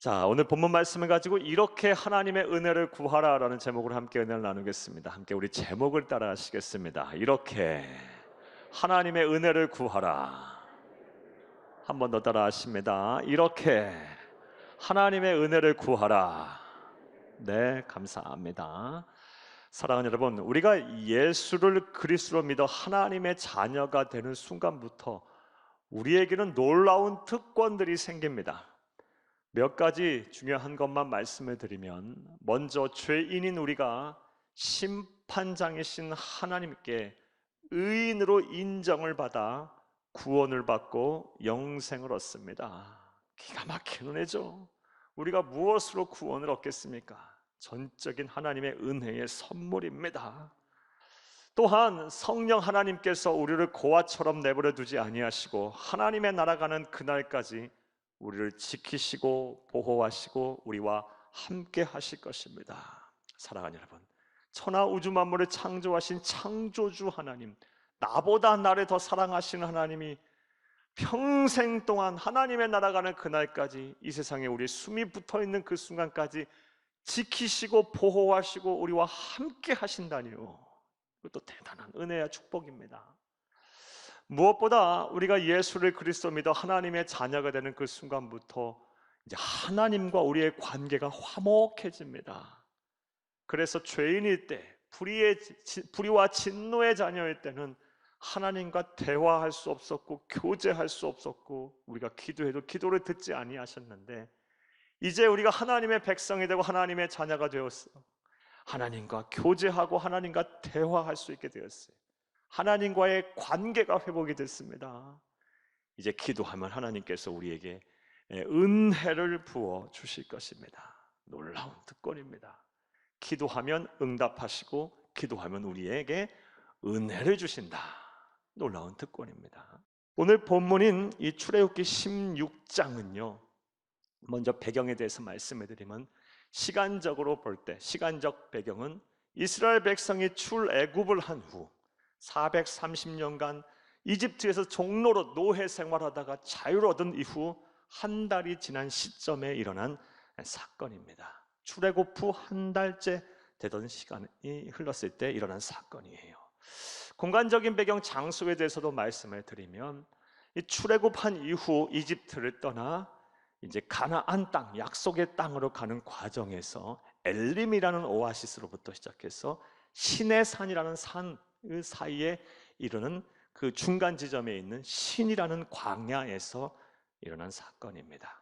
자, 오늘 본문 말씀을 가지고 이렇게 하나님의 은혜를 구하라라는 제목으로 함께 은혜를 나누겠습니다. 함께 우리 제목을 따라 하시겠습니다. 이렇게 하나님의 은혜를 구하라. 한 번 더 따라 하십니다. 이렇게 하나님의 은혜를 구하라. 네, 감사합니다. 사랑하는 여러분, 우리가 예수를 그리스도로 믿어 하나님의 자녀가 되는 순간부터 우리에게는 놀라운 특권들이 생깁니다. 몇 가지 중요한 것만 말씀을 드리면, 먼저 죄인인 우리가 심판장이신 하나님께 의인으로 인정을 받아 구원을 받고 영생을 얻습니다. 기가 막힌 은혜죠. 우리가 무엇으로 구원을 얻겠습니까? 전적인 하나님의 은혜의 선물입니다. 또한 성령 하나님께서 우리를 고아처럼 내버려 두지 아니하시고 하나님의 나라가는 그날까지 우리를 지키시고 보호하시고 우리와 함께 하실 것입니다. 사랑하는 여러분, 천하 우주 만물을 창조하신 창조주 하나님, 나보다 나를 더 사랑하시는 하나님이 평생 동안 하나님의 나라가는 그날까지 이 세상에 우리 숨이 붙어있는 그 순간까지 지키시고 보호하시고 우리와 함께 하신다니요. 이것도 대단한 은혜와 축복입니다. 무엇보다 우리가 예수를 그리스도 믿어 하나님의 자녀가 되는 그 순간부터 이제 하나님과 우리의 관계가 화목해집니다. 그래서 죄인일 때, 불의와 진노의 자녀일 때는 하나님과 대화할 수 없었고 교제할 수 없었고 우리가 기도해도 기도를 듣지 아니하셨는데, 이제 우리가 하나님의 백성이 되고 하나님의 자녀가 되었어. 하나님과 교제하고 하나님과 대화할 수 있게 되었어요. 하나님과의 관계가 회복이 됐습니다. 이제 기도하면 하나님께서 우리에게 은혜를 부어 주실 것입니다. 놀라운 특권입니다. 기도하면 응답하시고 기도하면 우리에게 은혜를 주신다. 놀라운 특권입니다. 오늘 본문인 이 출애굽기 16장은요, 먼저 배경에 대해서 말씀해 드리면, 시간적으로 볼 때 시간적 배경은 이스라엘 백성이 출애굽을 한 후 430년간 이집트에서 종로로 노예 생활하다가 자유를 얻은 이후 한 달이 지난 시점에 일어난 사건입니다. 출애굽 후 한 달째 되던 시간이 흘렀을 때 일어난 사건이에요. 공간적인 배경 장소에 대해서도 말씀을 드리면, 이 출애굽한 이후 이집트를 떠나 이제 가나안 땅, 약속의 땅으로 가는 과정에서 엘림이라는 오아시스로부터 시작해서 시내산이라는 산 사이에 이르는 그 중간 지점에 있는 신이라는 광야에서 일어난 사건입니다.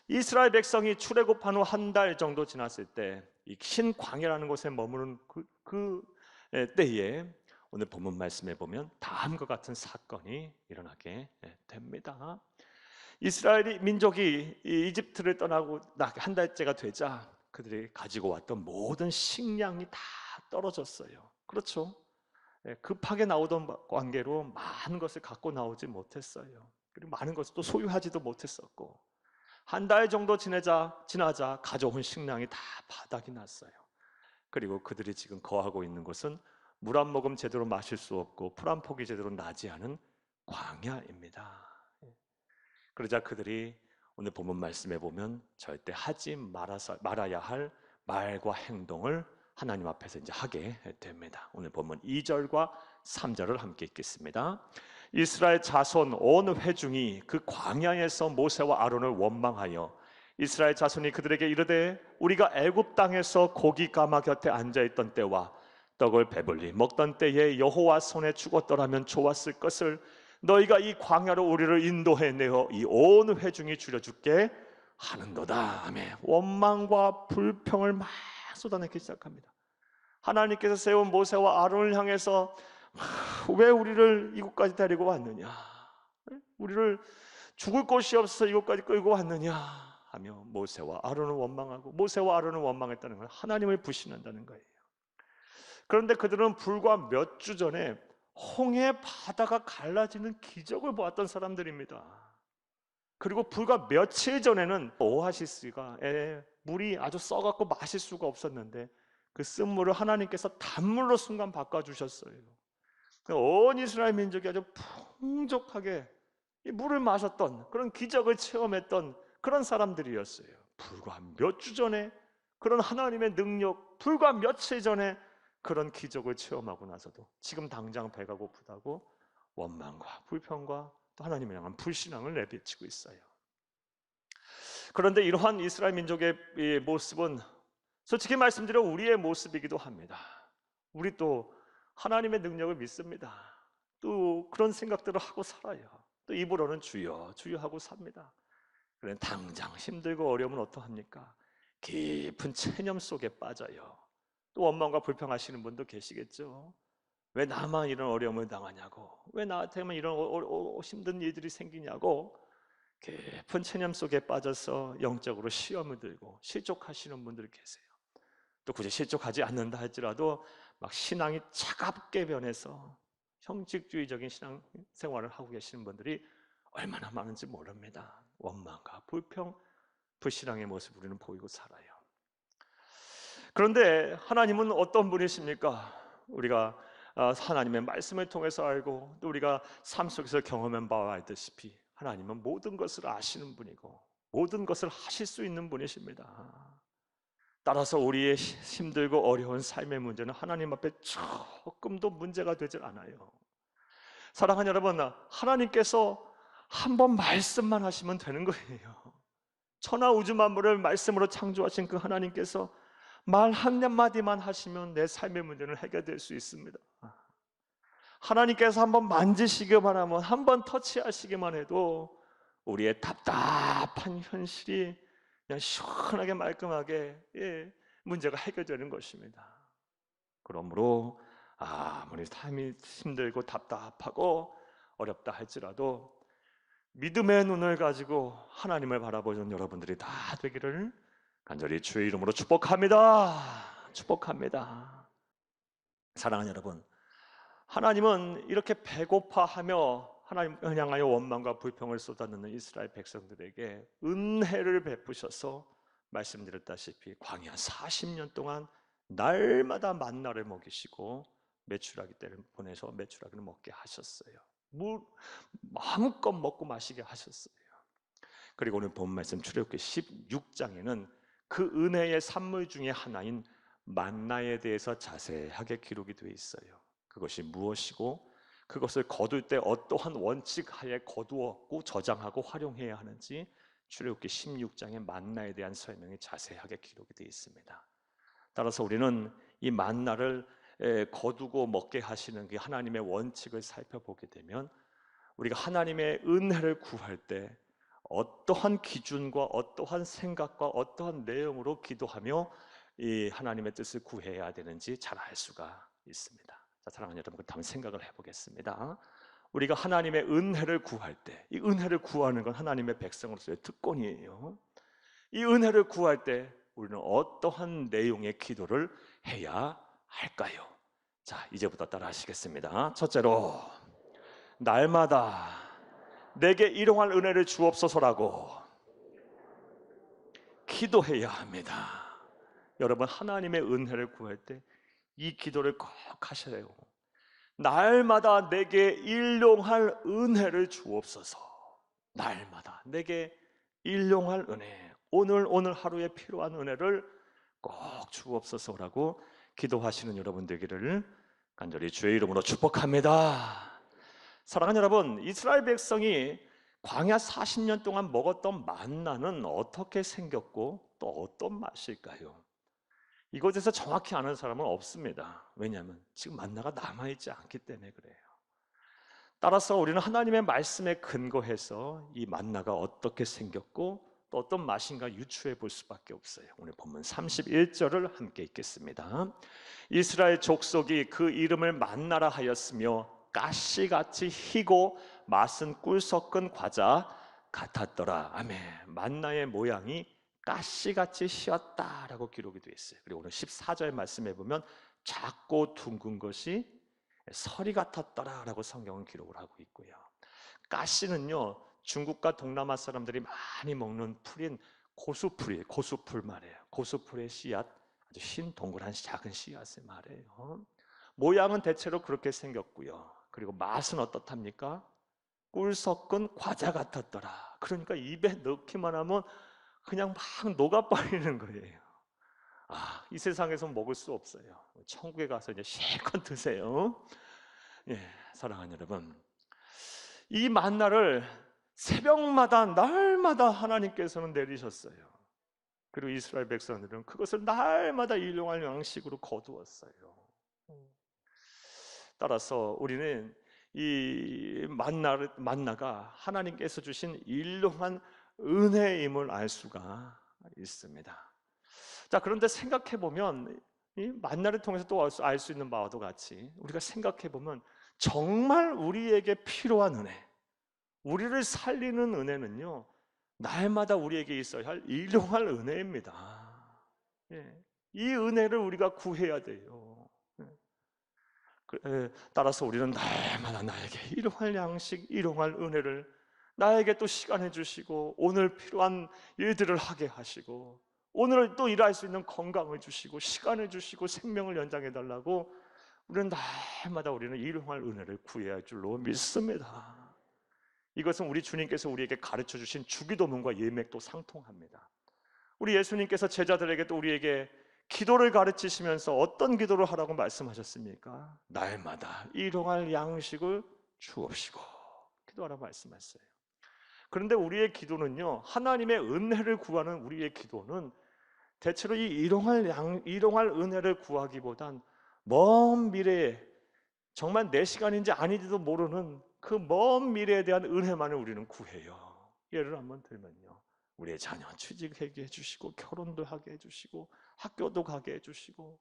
이스라엘 백성이 출애굽한 후 한 달 정도 지났을 때 이 신광야라는 곳에 머무는 그 때에 오늘 본문 말씀에 보면 다음과 같은 사건이 일어나게 됩니다. 이스라엘이 민족이 이집트를 떠나고 한 달째가 되자 그들이 가지고 왔던 모든 식량이 다 떨어졌어요. 그렇죠? 급하게 나오던 관계로 많은 것을 갖고 나오지 못했어요. 그리고 많은 것을 또 소유하지도 못했었고, 한 달 정도 지나자 가져온 식량이 다 바닥이 났어요. 그리고 그들이 지금 거하고 있는 곳은 물 한 모금 제대로 마실 수 없고 풀 한 폭이 제대로 나지 않은 광야입니다. 그러자 그들이 오늘 본문 말씀에 보면 절대 하지 말아야 할 말과 행동을 하나님 앞에서 이제 하게 됩니다. 오늘 본문 2절과 3절을 함께 읽겠습니다. 이스라엘 자손 온 회중이 그 광야에서 모세와 아론을 원망하여 이스라엘 자손이 그들에게 이르되, 우리가 애굽 땅에서 고기 가마 곁에 앉아 있던 때와 떡을 배불리 먹던 때에 여호와 손에 죽었더라면 좋았을 것을 너희가 이 광야로 우리를 인도해 내어 이 온 회중이 줄여죽게 하는도다. 아멘. 원망과 불평을 막 쏟아내기 시작합니다. 하나님께서 세운 모세와 아론을 향해서 왜 우리를 이곳까지 데리고 왔느냐, 우리를 죽을 곳이 없어서 이곳까지 끌고 왔느냐 하며 모세와 아론을 원망하고, 모세와 아론을 원망했다는 건 하나님을 불신한다는 거예요. 그런데 그들은 불과 몇 주 전에 홍해 바다가 갈라지는 기적을 보았던 사람들입니다. 그리고 불과 며칠 전에는 오아시스가 물이 아주 써갖고 마실 수가 없었는데 그 쓴물을 하나님께서 단물로 순간 바꿔주셨어요. 온 이스라엘 민족이 아주 풍족하게 이 물을 마셨던 그런 기적을 체험했던 그런 사람들이었어요. 불과 몇 주 전에 그런 하나님의 능력, 불과 며칠 전에 그런 기적을 체험하고 나서도 지금 당장 배가 고프다고 원망과 불평과 또 하나님을 향한 불신앙을 내비치고 있어요. 그런데 이러한 이스라엘 민족의 이 모습은 솔직히 말씀드려 우리의 모습이기도 합니다. 우리 또 하나님의 능력을 믿습니다. 또 그런 생각들을 하고 살아요. 또 입으로는 주여 주여 하고 삽니다. 그런데 당장 힘들고 어려우면 어떠합니까? 깊은 체념 속에 빠져요. 또 원망과 불평하시는 분도 계시겠죠. 왜 나만 이런 어려움을 당하냐고, 왜 나한테만 이런 힘든 일들이 생기냐고 깊은 체념 속에 빠져서 영적으로 시험을 들고 실족하시는 분들 계세요. 또 굳이 실족하지 않는다 할지라도 막 신앙이 차갑게 변해서 형식주의적인 신앙 생활을 하고 계시는 분들이 얼마나 많은지 모릅니다. 원망과 불평, 불신앙의 모습 우리는 보이고 살아요. 그런데 하나님은 어떤 분이십니까? 우리가 하나님의 말씀을 통해서 알고 또 우리가 삶 속에서 경험한 바와 알다시피 하나님은 모든 것을 아시는 분이고 모든 것을 하실 수 있는 분이십니다. 따라서 우리의 힘들고 어려운 삶의 문제는 하나님 앞에 조금도 문제가 되질 않아요. 사랑하는 여러분, 하나님께서 한번 말씀만 하시면 되는 거예요. 천하 우주 만물을 말씀으로 창조하신 그 하나님께서 말 한마디만 하시면 내 삶의 문제는 해결될 수 있습니다. 하나님께서 한번 만지시기만 하면, 한번 터치하시기만 해도 우리의 답답한 현실이 그냥 시원하게 말끔하게 문제가 해결되는 것입니다. 그러므로 아무리 삶이 힘들고 답답하고 어렵다 할지라도 믿음의 눈을 가지고 하나님을 바라보는 여러분들이 다 되기를 간절히 주의 이름으로 축복합니다. 축복합니다. 사랑하는 여러분, 하나님은 이렇게 배고파하며 하나님을 향하여 원망과 불평을 쏟아내는 이스라엘 백성들에게 은혜를 베푸셔서 말씀드렸다시피 광야 40년 동안 날마다 만나를 먹이시고 메추라기 때를 보내서 메추라기를 먹게 하셨어요. 물 마음껏 먹고 마시게 하셨어요. 그리고 오늘 본 말씀 출애굽기 16장에는 그 은혜의 산물 중에 하나인 만나에 대해서 자세하게 기록이 되어 있어요. 그것이 무엇이고 그것을 거둘 때 어떠한 원칙 하에 거두었고 저장하고 활용해야 하는지 출애굽기 16장의 만나에 대한 설명이 자세하게 기록이 되어 있습니다. 따라서 우리는 이 만나를 거두고 먹게 하시는 그 하나님의 원칙을 살펴보게 되면 우리가 하나님의 은혜를 구할 때 어떠한 기준과 어떠한 생각과 어떠한 내용으로 기도하며 이 하나님의 뜻을 구해야 되는지 잘 알 수가 있습니다. 자, 사랑하는 여러분, 한번 생각을 해보겠습니다. 우리가 하나님의 은혜를 구할 때, 이 은혜를 구하는 건 하나님의 백성으로서의 특권이에요. 이 은혜를 구할 때 우리는 어떠한 내용의 기도를 해야 할까요? 자, 이제부터 따라 하시겠습니다. 첫째로, 날마다 내게 일용할 은혜를 주옵소서라고 기도해야 합니다. 여러분, 하나님의 은혜를 구할 때 이 기도를 꼭 하셔요. 날마다 내게 일용할 은혜를 주옵소서. 날마다 내게 일용할 은혜, 오늘 하루에 필요한 은혜를 꼭 주옵소서라고 기도하시는 여러분 되기를 간절히 주의 이름으로 축복합니다. 사랑하는 여러분, 이스라엘 백성이 광야 40년 동안 먹었던 만나는 어떻게 생겼고 또 어떤 맛일까요? 이것에서 정확히 아는 사람은 없습니다. 왜냐하면 지금 만나가 남아있지 않기 때문에 그래요. 따라서 우리는 하나님의 말씀에 근거해서 이 만나가 어떻게 생겼고 또 어떤 맛인가 유추해 볼 수밖에 없어요. 오늘 본문 31절을 함께 읽겠습니다. 이스라엘 족속이 그 이름을 만나라 하였으며 가시같이 희고 맛은 꿀 섞은 과자 같았더라. 아멘. 만나의 모양이 가시같이 희었다라고 기록이 되어 있어요. 그리고 오늘 14절 말씀해 보면 작고 둥근 것이 서리 같았더라라고 성경은 기록을 하고 있고요. 가시는요, 중국과 동남아 사람들이 많이 먹는 풀인 고수풀이에요. 고수풀 말이에요. 고수풀의 씨앗, 아주 흰 동그란 작은 씨앗을 말해요. 모양은 대체로 그렇게 생겼고요. 그리고 맛은 어떻답니까? 꿀 섞은 과자 같았더라. 그러니까 입에 넣기만 하면 그냥 막 녹아버리는 거예요. 이 세상에서 먹을 수 없어요. 천국에 가서 이제 실컷 드세요. 예, 사랑하는 여러분, 이 만나를 새벽마다 날마다 하나님께서는 내리셨어요. 그리고 이스라엘 백성들은 그것을 날마다 일용할 양식으로 거두었어요. 따라서 우리는 이 만나가 하나님께서 주신 일용한 은혜임을 알 수가 있습니다. 자, 그런데 생각해 보면 이 만나를 통해서 또 알 수 있는 바와도 같이 우리가 생각해 보면 정말 우리에게 필요한 은혜, 우리를 살리는 은혜는요, 날마다 우리에게 있어야 할 일용할 은혜입니다. 예, 이 은혜를 우리가 구해야 돼요. 따라서 우리는 날마다 나에게 일용할 양식, 일용할 은혜를, 나에게 또 시간해 주시고 오늘 필요한 일들을 하게 하시고 오늘 또 일할 수 있는 건강을 주시고 시간을 주시고 생명을 연장해 달라고 우리는 날마다 우리는 일용할 은혜를 구해야 할 줄로 믿습니다. 이것은 우리 주님께서 우리에게 가르쳐 주신 주기도문과 예맥도 상통합니다. 우리 예수님께서 제자들에게 또 우리에게 기도를 가르치시면서 어떤 기도를 하라고 말씀하셨습니까? 날마다 일용할 양식을 주옵시고 기도하라고 말씀하셨어요. 그런데 우리의 기도는요, 하나님의 은혜를 구하는 우리의 기도는 대체로 이 일용할 은혜를 구하기보단 먼 미래에, 정말 내 시간인지 아닌지도 모르는 그 먼 미래에 대한 은혜만을 우리는 구해요. 예를 한번 들면요, 우리의 자녀 취직하게 해주시고 결혼도 하게 해주시고 학교도 가게 해주시고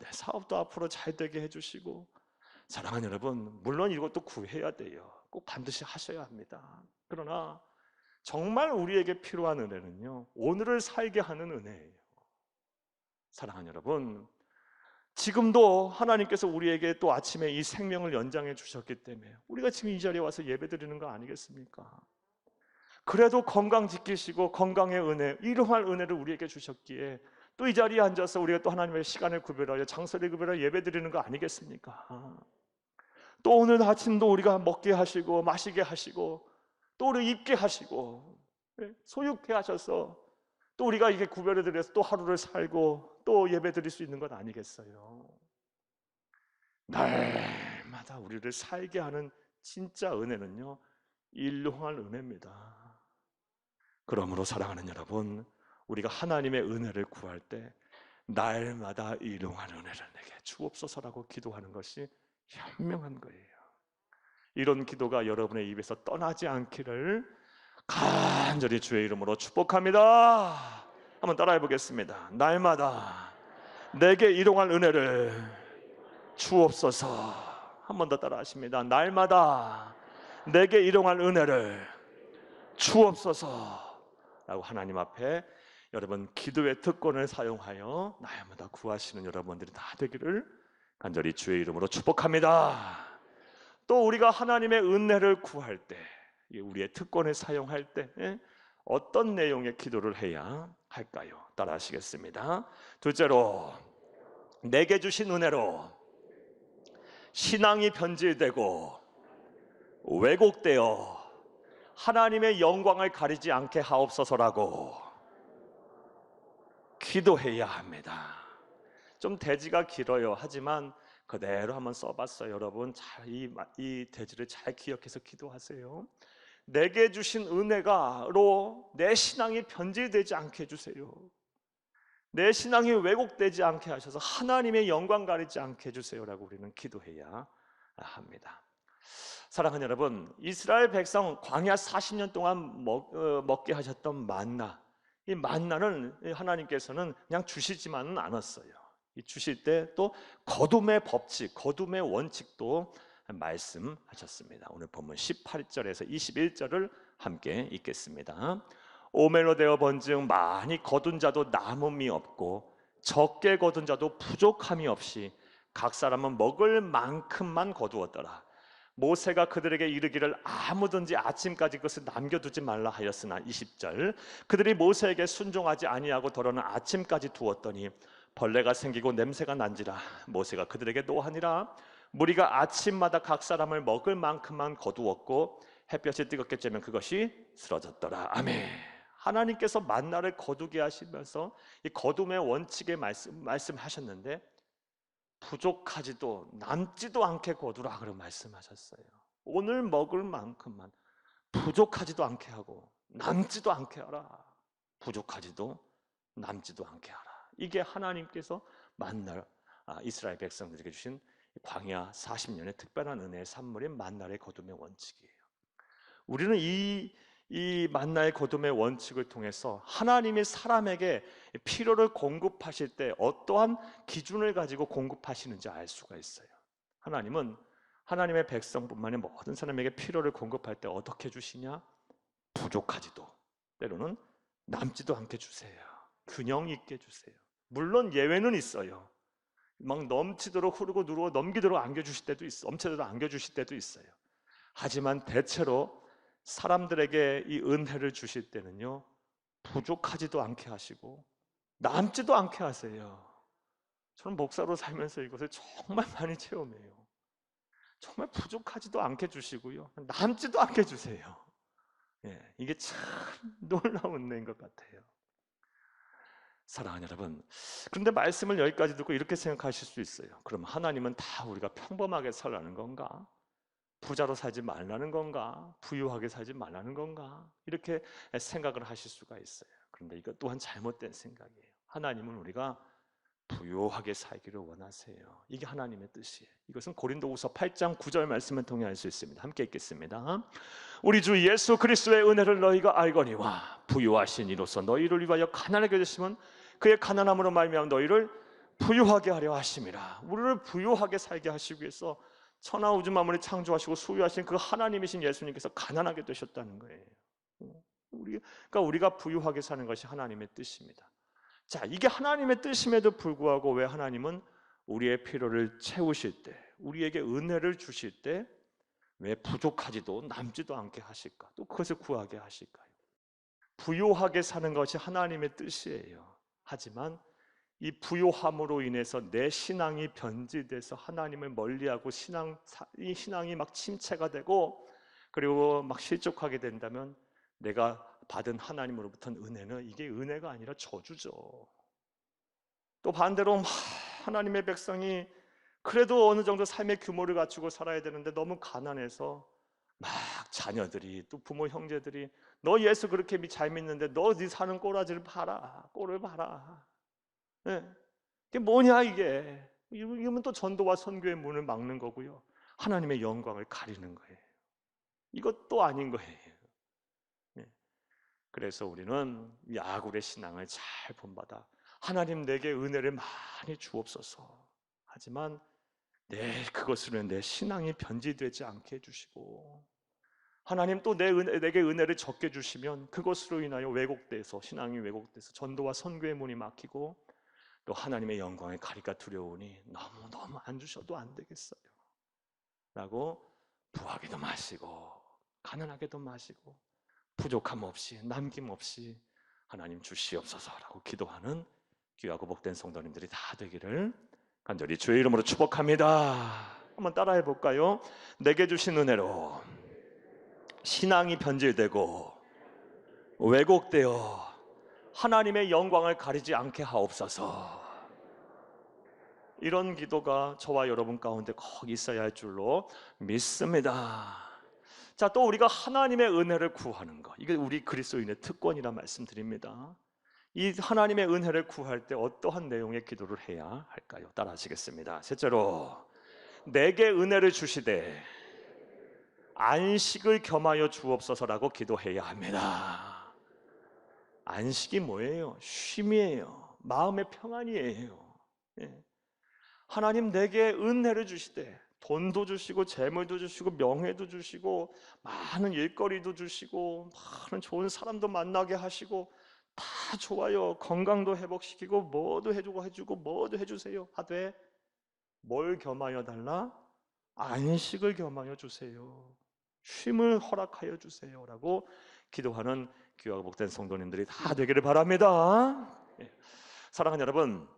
내 사업도 앞으로 잘 되게 해주시고. 사랑하는 여러분, 물론 이것도 구해야 돼요. 꼭 반드시 하셔야 합니다. 그러나 정말 우리에게 필요한 은혜는요, 오늘을 살게 하는 은혜예요. 사랑하는 여러분, 지금도 하나님께서 우리에게 또 아침에 이 생명을 연장해 주셨기 때문에 우리가 지금 이 자리에 와서 예배드리는 거 아니겠습니까? 그래도 건강 지키시고 건강의 은혜, 일용할 은혜를 우리에게 주셨기에 또 이 자리에 앉아서 우리가 또 하나님의 시간을 구별하여 장소를 구별하여 예배드리는 거 아니겠습니까? 또 오늘 아침도 우리가 먹게 하시고 마시게 하시고 또 우리 입게 하시고 소유케 하셔서 또 우리가 이게 구별해 드려서 또 하루를 살고 또 예배 드릴 수 있는 것 아니겠어요? 날마다 우리를 살게 하는 진짜 은혜는요, 일용할 은혜입니다. 그러므로 사랑하는 여러분, 우리가 하나님의 은혜를 구할 때 날마다 일용할 은혜를 내게 주옵소서라고 기도하는 것이 현명한 거예요. 이런 기도가 여러분의 입에서 떠나지 않기를 간절히 주의 이름으로 축복합니다. 한번 따라해 보겠습니다. 날마다 내게 일용할 은혜를 주옵소서. 한 번 더 따라하십니다. 날마다 내게 일용할 은혜를 주옵소서 라고 하나님 앞에 여러분 기도의 특권을 사용하여 날마다 구하시는 여러분들이 다 되기를 간절히 주의 이름으로 축복합니다. 또 우리가 하나님의 은혜를 구할 때, 우리의 특권을 사용할 때 어떤 내용의 기도를 해야 할까요? 따라 하시겠습니다. 둘째로, 내게 주신 은혜로 신앙이 변질되고 왜곡되어 하나님의 영광을 가리지 않게 하옵소서라고 기도해야 합니다. 좀 대지가 길어요. 하지만 그대로 한번 써봤어요. 여러분 이 대지를 잘 기억해서 기도하세요. 내게 주신 은혜가로 내 신앙이 변질되지 않게 해주세요. 내 신앙이 왜곡되지 않게 하셔서 하나님의 영광 가리지 않게 해주세요라고 우리는 기도해야 합니다. 사랑하는 여러분, 이스라엘 백성 광야 40년 동안 먹게 하셨던 만나, 이 만나는 하나님께서는 그냥 주시지만은 않았어요. 이 주실 때 또 거둠의 법칙, 거둠의 원칙도 말씀하셨습니다. 오늘 본문 18절에서 21절을 함께 읽겠습니다. 오멜로 되어 본즉 많이 거둔 자도 남음이 없고 적게 거둔 자도 부족함이 없이 각 사람은 먹을 만큼만 거두었더라. 모세가 그들에게 이르기를 아무든지 아침까지 그것을 남겨두지 말라 하였으나 20절 그들이 모세에게 순종하지 아니하고 더러는 아침까지 두었더니 벌레가 생기고 냄새가 난지라 모세가 그들에게 노하니라. 무리가 아침마다 각 사람을 먹을 만큼만 거두었고 햇볕이 뜨겁게 쬐면 그것이 쓰러졌더라. 아멘. 하나님께서 만나를 거두게 하시면서 이 거둠의 원칙에 말씀하셨는데 부족하지도 남지도 않게 거두라 그런 말씀하셨어요. 오늘 먹을 만큼만 부족하지도 않게 하고 남지도 않게 하라. 부족하지도 남지도 않게 하라. 이게 하나님께서 만나 이스라엘 백성들에게 주신 광야 40년의 특별한 은혜의 산물인 만나의 거둠의 원칙이에요. 우리는 이 만나의 거둠의 원칙을 통해서 하나님이 사람에게 필요를 공급하실 때 어떠한 기준을 가지고 공급하시는지 알 수가 있어요. 하나님은 하나님의 백성뿐만 아니라 모든 사람에게 필요를 공급할 때 어떻게 주시냐? 부족하지도 때로는 남지도 않게 주세요. 균형 있게 주세요. 물론 예외는 있어요. 막 넘치도록 흐르고 누르고 넘기도록 안겨주실 때도 있어. 넘치도록 안겨주실 때도 있어요. 하지만 대체로 사람들에게 이 은혜를 주실 때는요, 부족하지도 않게 하시고 남지도 않게 하세요. 저는 목사로 살면서 이것을 정말 많이 체험해요. 정말 부족하지도 않게 주시고요, 남지도 않게 주세요. 이게 참 놀라운 은혜인 것 같아요. 사랑하는 여러분, 그런데 말씀을 여기까지 듣고 이렇게 생각하실 수 있어요. 그럼 하나님은 다 우리가 평범하게 살라는 건가? 부자로 살지 말라는 건가? 부유하게 살지 말라는 건가? 이렇게 생각을 하실 수가 있어요. 그런데 이것 또한 잘못된 생각이에요. 하나님은 우리가 부유하게 살기를 원하세요. 이게 하나님의 뜻이에요. 이것은 고린도후서 8장 9절 말씀을 통해 알 수 있습니다. 함께 읽겠습니다. 우리 주 예수 그리스도의 은혜를 너희가 알거니와 부유하신 이로써 너희를 위하여 가난하게 되시면 그의 가난함으로 말미암아 너희를 부유하게 하려 하심이라. 우리를 부유하게 살게 하시기 위해서 천하 우주 만물을 창조하시고 소유하신 그 하나님이신 예수님께서 가난하게 되셨다는 거예요. 그러니까 우리가 부유하게 사는 것이 하나님의 뜻입니다. 자, 이게 하나님의 뜻임에도 불구하고 왜 하나님은 우리의 필요를 채우실 때, 우리에게 은혜를 주실 때 왜 부족하지도 남지도 않게 하실까? 또 그것을 구하게 하실까요? 부유하게 사는 것이 하나님의 뜻이에요. 하지만 이 부요함으로 인해서 내 신앙이 변질돼서 하나님을 멀리하고 이 신앙이 막 침체가 되고 그리고 막 실족하게 된다면 내가 받은 하나님으로부터는 은혜는 이게 은혜가 아니라 저주죠. 또 반대로 하나님의 백성이 그래도 어느 정도 삶의 규모를 갖추고 살아야 되는데 너무 가난해서 막 자녀들이 또 부모 형제들이 너 예수 그렇게 잘 믿는데 너 네 사는 꼬라지를 봐라, 꼴을 봐라. 이게 뭐냐 이게. 이러면 또 전도와 선교의 문을 막는 거고요, 하나님의 영광을 가리는 거예요. 이것도 아닌 거예요. 그래서 우리는 이 아굴의 신앙을 잘 본받아 하나님 내게 은혜를 많이 주옵소서. 하지만 그것으로 내 신앙이 변질되지 않게 해주시고 하나님 또 내게 은혜를 적게 주시면 그것으로 인하여 왜곡돼서 신앙이 왜곡돼서 전도와 선교의 문이 막히고 또 하나님의 영광의 가리가 두려우니 너무 안 주셔도 안 되겠어요 라고 부하게도 마시고 가난하게도 마시고 부족함 없이 남김없이 하나님 주시옵소서라고 기도하는 귀하고 복된 성도님들이 다 되기를 간절히 주의 이름으로 축복합니다. 한번 따라해 볼까요? 내게 주신 은혜로 신앙이 변질되고 왜곡되어 하나님의 영광을 가리지 않게 하옵소서. 이런 기도가 저와 여러분 가운데 꼭 있어야 할 줄로 믿습니다. 자, 또 우리가 하나님의 은혜를 구하는 것, 이게 우리 그리스도인의 특권이라 말씀드립니다. 이 하나님의 은혜를 구할 때 어떠한 내용의 기도를 해야 할까요? 따라 하시겠습니다. 셋째로, 내게 은혜를 주시되 안식을 겸하여 주옵소서라고 기도해야 합니다. 안식이 뭐예요? 쉼이에요. 마음의 평안이에요. 하나님 내게 은혜를 주시되 돈도 주시고 재물도 주시고 명예도 주시고 많은 일거리도 주시고 많은 좋은 사람도 만나게 하시고 다 좋아요. 건강도 회복시키고 뭐도 해주고 뭐도 해주세요 하되 뭘 겸하여 달라? 안식을 겸하여 주세요. 쉼을 허락하여 주세요라고 기도하는 귀하고 복된 성도님들이 다 되기를 바랍니다. 사랑하는 여러분,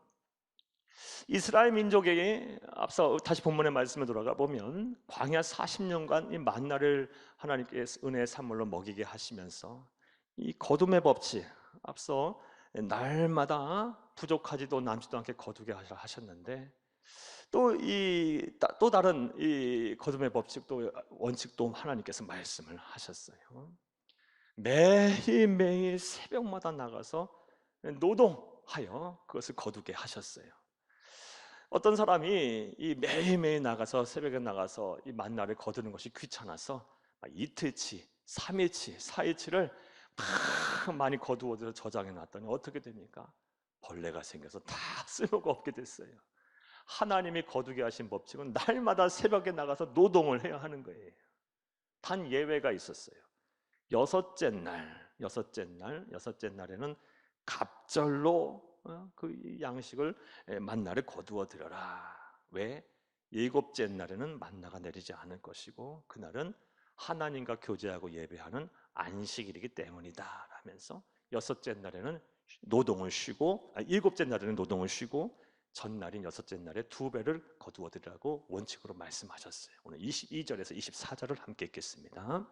이스라엘 민족에게 앞서 다시 본문의 말씀에 돌아가 보면 광야 40년간 이 만나를 하나님께서 은혜의 산물로 먹이게 하시면서 이 거둠의 법칙, 앞서 날마다 부족하지도 남지도 않게 거두게 하셨는데, 또 다른 이 거둠의 법칙도 원칙도 하나님께서 말씀을 하셨어요. 매일매일 새벽마다 나가서 노동하여 그것을 거두게 하셨어요. 어떤 사람이 이 매일매일 나가서 새벽에 나가서 이 만나를 거두는 것이 귀찮아서 이틀치, 3일치, 4일치를 막 많이 거두어서 저장해 놨더니 어떻게 됩니까? 벌레가 생겨서 다 쓸모가 없게 됐어요. 하나님이 거두게 하신 법칙은 날마다 새벽에 나가서 노동을 해야 하는 거예요. 단 예외가 있었어요. 여섯째 날에는 갑절로 그 양식을 만나를 거두어 들여라. 왜? 일곱째 날에는 만나가 내리지 않을 것이고 그날은 하나님과 교제하고 예배하는 안식일이기 때문이다 라면서 여섯째 날에는 노동을 쉬고 일곱째 날에는 노동을 쉬고 전날인 여섯째 날에 2배를 거두어 드리라고 원칙으로 말씀하셨어요. 오늘 22절에서 24절을 함께 읽겠습니다.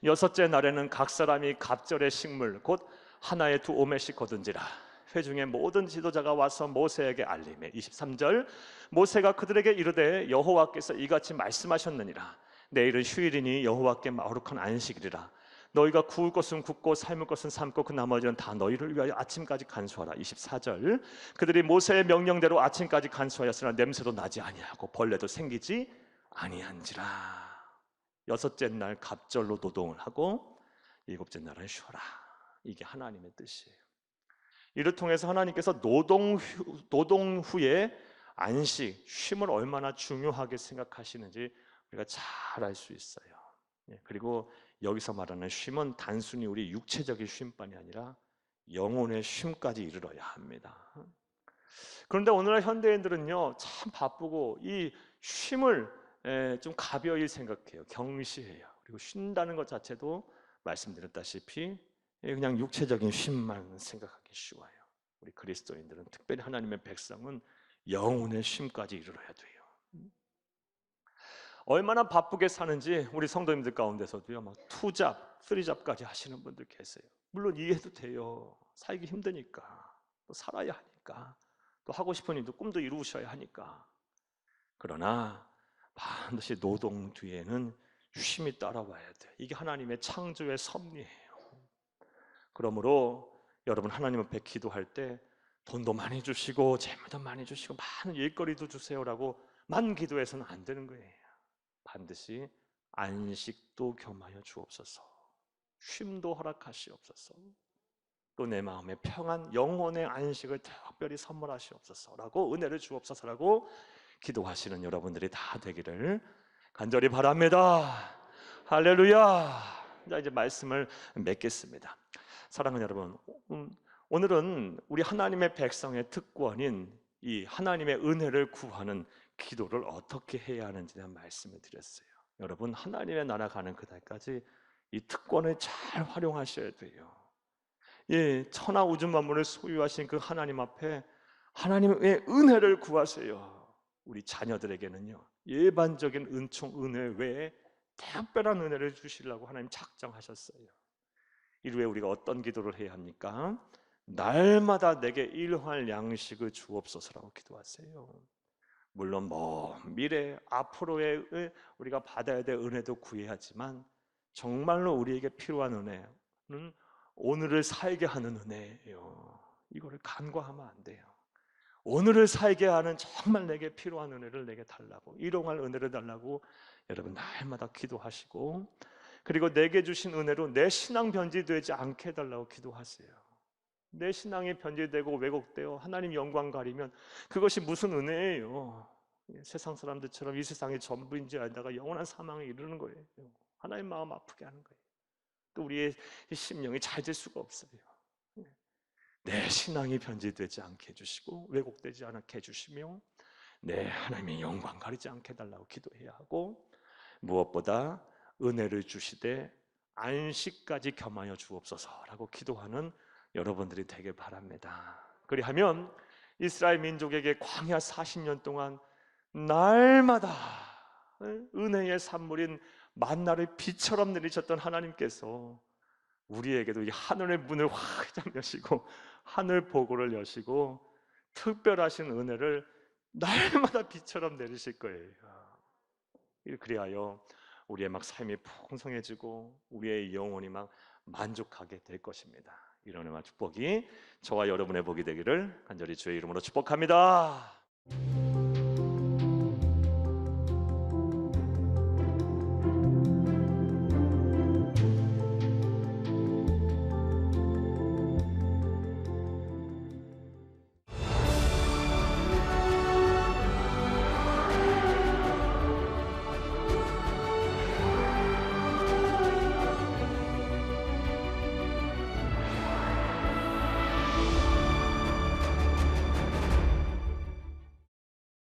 여섯째 날에는 각 사람이 갑절의 식물 곧 하나에 2오멜씩 거둔지라. 회중의 모든 지도자가 와서 모세에게 알리매. 23절 모세가 그들에게 이르되 여호와께서 이같이 말씀하셨느니라. 내일은 휴일이니 여호와께 거룩한 안식일이라. 너희가 구울 것은 굽고 삶을 것은 삶고 그 나머지는 다 너희를 위하여 아침까지 간수하라. 24절 그들이 모세의 명령대로 아침까지 간수하였으나 냄새도 나지 아니하고 벌레도 생기지 아니한지라. 여섯째 날 갑절로 노동을 하고 일곱째 날은 쉬어라. 이게 하나님의 뜻이에요. 이를 통해서 하나님께서 노동 후에 안식, 쉼을 얼마나 중요하게 생각하시는지 우리가 잘 알 수 있어요. 그리고 여기서 말하는 쉼은 단순히 우리 육체적인 쉼만이 아니라 영혼의 쉼까지 이르러야 합니다. 그런데 오늘날 현대인들은요 참 바쁘고 이 쉼을 좀 가벼이 생각해요. 경시해요. 그리고 쉰다는 것 자체도 말씀드렸다시피 그냥 육체적인 쉼만 생각하기 쉬워요. 우리 그리스도인들은 특별히 하나님의 백성은 영혼의 쉼까지 이루어야 돼요. 얼마나 바쁘게 사는지 우리 성도님들 가운데서도요 막 2잡, 3잡까지 하시는 분들 계세요. 물론 이해도 돼요. 살기 힘드니까, 또 살아야 하니까, 또 하고 싶은 일도 꿈도 이루셔야 하니까. 그러나 반드시 노동 뒤에는 쉼이 따라와야 돼. 이게 하나님의 창조의 섭리예요. 그러므로 여러분 하나님 앞에 기도할 때 돈도 많이 주시고 재물도 많이 주시고 많은 일거리도 주세요라고 만 기도해서는 안 되는 거예요. 반드시 안식도 겸하여 주옵소서. 쉼도 허락하시옵소서. 또 내 마음의 평안, 영혼의 안식을 특별히 선물하시옵소서라고 은혜를 주옵소서라고 기도하시는 여러분들이 다 되기를 간절히 바랍니다. 할렐루야. 자, 이제 말씀을 맺겠습니다. 사랑하는 여러분, 오늘은 우리 하나님의 백성의 특권인 이 하나님의 은혜를 구하는 기도를 어떻게 해야 하는지에 대한 말씀을 드렸어요. 여러분 하나님의 나라 가는 그날까지 이 특권을 잘 활용하셔야 돼요. 천하 우주 만물을 소유하신 그 하나님 앞에 하나님의 은혜를 구하세요. 우리 자녀들에게는요 일반적인 은총 은혜 외에 특별한 은혜를 주시려고 하나님 작정하셨어요. 이후에 우리가 어떤 기도를 해야 합니까? 날마다 내게 일용할 양식을 주옵소서라고 기도하세요. 물론 미래 앞으로의 우리가 받아야 될 은혜도 구해야 하지만 정말로 우리에게 필요한 은혜는 오늘을 살게 하는 은혜예요. 이거를 간과하면 안 돼요. 오늘을 살게 하는 정말 내게 필요한 은혜를 내게 달라고, 일용할 은혜를 달라고 여러분 날마다 기도하시고, 그리고 내게 주신 은혜로 내 신앙 변질되지 않게 해달라고 기도하세요. 내 신앙이 변질되고 왜곡되어 하나님 영광 가리면 그것이 무슨 은혜예요? 세상 사람들처럼 이 세상이 전부인지 알다가 영원한 사망에 이르는 거예요. 하나님 마음 아프게 하는 거예요. 또 우리의 심령이 잘 될 수가 없어요. 내 신앙이 변질되지 않게 해주시고 왜곡되지 않게 해주시며 내 하나님의 영광 가리지 않게 해달라고 기도해야 하고, 무엇보다 은혜를 주시되 안식까지 겸하여 주옵소서라고 기도하는 여러분들이 되길 바랍니다. 그리하면 이스라엘 민족에게 광야 40년 동안 날마다 은혜의 산물인 만나를 비처럼 내리셨던 하나님께서 우리에게도 이 하늘의 문을 활짝 여시고 하늘 보고를 여시고 특별하신 은혜를 날마다 비처럼 내리실 거예요. 그리하여 우리의 막 삶이 풍성해지고 우리의 영혼이 막 만족하게 될 것입니다. 이런 축복이 저와 여러분의 복이 되기를 간절히 주의 이름으로 축복합니다.